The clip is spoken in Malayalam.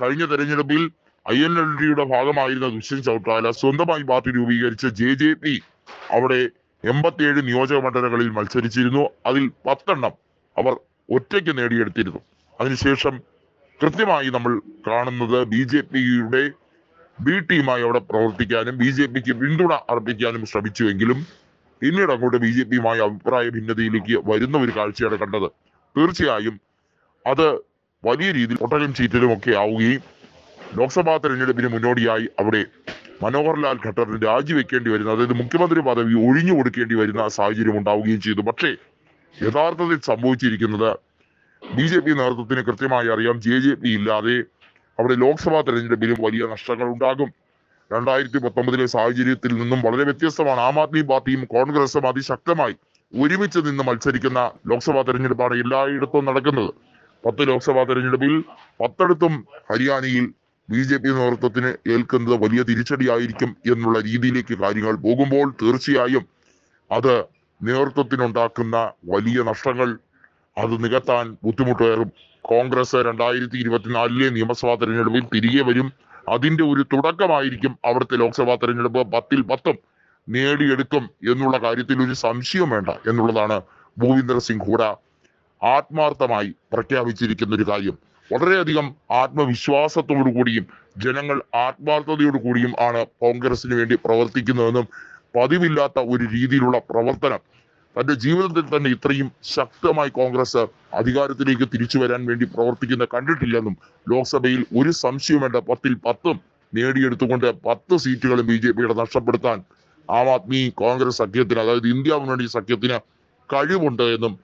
കഴിഞ്ഞ തെരഞ്ഞെടുപ്പിൽ INLDയുടെ ഭാഗമായിരുന്ന ദുഷ്യന്ത് ചൗട്ടാല സ്വന്തമായി പാർട്ടി രൂപീകരിച്ച JJP അവിടെ 87 നിയോജക മണ്ഡലങ്ങളിൽ മത്സരിച്ചിരുന്നു. അതിൽ 10 അവർ ഒറ്റയ്ക്ക് നേടിയെടുത്തിരുന്നു. അതിനുശേഷം കൃത്യമായി നമ്മൾ കാണുന്നത് BJPയുടെ B ടീമായി അവിടെ പ്രവർത്തിക്കാനും BJPക്ക് പിന്തുണ അർപ്പിക്കാനും ശ്രമിച്ചുവെങ്കിലും പിന്നീട് അങ്ങോട്ട് BJPയുമായി അഭിപ്രായ ഭിന്നതയിലേക്ക് വരുന്ന ഒരു കാഴ്ചയാണ് കണ്ടത്. തീർച്ചയായും അത് വലിയ രീതിയിൽ ഒട്ടകം ചീറ്റലും ഒക്കെ ആവുകയും ലോക്സഭാ തെരഞ്ഞെടുപ്പിന് മുന്നോടിയായി അവിടെ മനോഹർ ലാൽ ഖട്ടറിന് രാജിവെക്കേണ്ടി വരുന്ന, അതായത് മുഖ്യമന്ത്രി പദവി ഒഴിഞ്ഞു കൊടുക്കേണ്ടി വരുന്ന സാഹചര്യം ഉണ്ടാവുകയും ചെയ്തു. പക്ഷേ യഥാർത്ഥത്തിൽ സംഭവിച്ചിരിക്കുന്നത് BJP നേതൃത്വത്തിന് കൃത്യമായി അറിയാം, JJP ഇല്ലാതെ അവിടെ ലോക്സഭാ തെരഞ്ഞെടുപ്പിലും വലിയ നഷ്ടങ്ങൾ ഉണ്ടാകും. 2019 സാഹചര്യത്തിൽ നിന്നും വളരെ വ്യത്യസ്തമാണ്. ആം ആദ്മി പാർട്ടിയും കോൺഗ്രസും അതിശക്തമായി ഒരുമിച്ച് നിന്ന് മത്സരിക്കുന്ന ലോക്സഭാ തെരഞ്ഞെടുപ്പാണ് എല്ലായിടത്തും നടക്കുന്നത്. 10 ലോക്സഭാ തെരഞ്ഞെടുപ്പിൽ 10 ഹരിയാനയിൽ BJP നേതൃത്വത്തിന് ഏൽക്കുന്നത് വലിയ തിരിച്ചടിയായിരിക്കും എന്നുള്ള രീതിയിലേക്ക് കാര്യങ്ങൾ പോകുമ്പോൾ തീർച്ചയായും അത് നേതൃത്വത്തിനുണ്ടാക്കുന്ന വലിയ നഷ്ടങ്ങൾ അത് നികത്താൻ ബുദ്ധിമുട്ടേറും. കോൺഗ്രസ് 2024 നിയമസഭാ തെരഞ്ഞെടുപ്പിൽ തിരികെ വരും. അതിന്റെ ഒരു തുടക്കമായിരിക്കും അവിടുത്തെ ലോക്സഭാ തെരഞ്ഞെടുപ്പ്. 10ൽ 10 നേടിയെടുക്കും എന്നുള്ള കാര്യത്തിൽ ഒരു സംശയം വേണ്ട എന്നുള്ളതാണ് ഭൂപീന്ദർ സിംഗ് ഹൂഡ ആത്മാർത്ഥമായി പ്രഖ്യാപിച്ചിരിക്കുന്ന ഒരു കാര്യം. വളരെയധികം ആത്മവിശ്വാസത്തോടു കൂടിയും ജനങ്ങൾ ആത്മാർത്ഥതയോടു കൂടിയും ആണ് കോൺഗ്രസിന് വേണ്ടി പ്രവർത്തിക്കുന്നതെന്നും പതിവില്ലാത്ത ഒരു രീതിയിലുള്ള പ്രവർത്തനം തന്റെ ജീവിതത്തിൽ തന്നെ ഇത്രയും ശക്തമായി കോൺഗ്രസ് അധികാരത്തിലേക്ക് തിരിച്ചു വരാൻ വേണ്ടി പ്രവർത്തിക്കുന്ന കണ്ടിട്ടില്ലെന്നും ലോക്സഭയിൽ ഒരു സംശയം വേണ്ട. 10ൽ 10 നേടിയെടുത്തുകൊണ്ട് 10 സീറ്റുകളും BJPയുടെ നഷ്ടപ്പെടുത്താൻ ആം ആദ്മി കോൺഗ്രസ് സഖ്യത്തിന്, അതായത് ഇന്ത്യ മുന്നണി സഖ്യത്തിന് കഴിവുണ്ട് എന്നും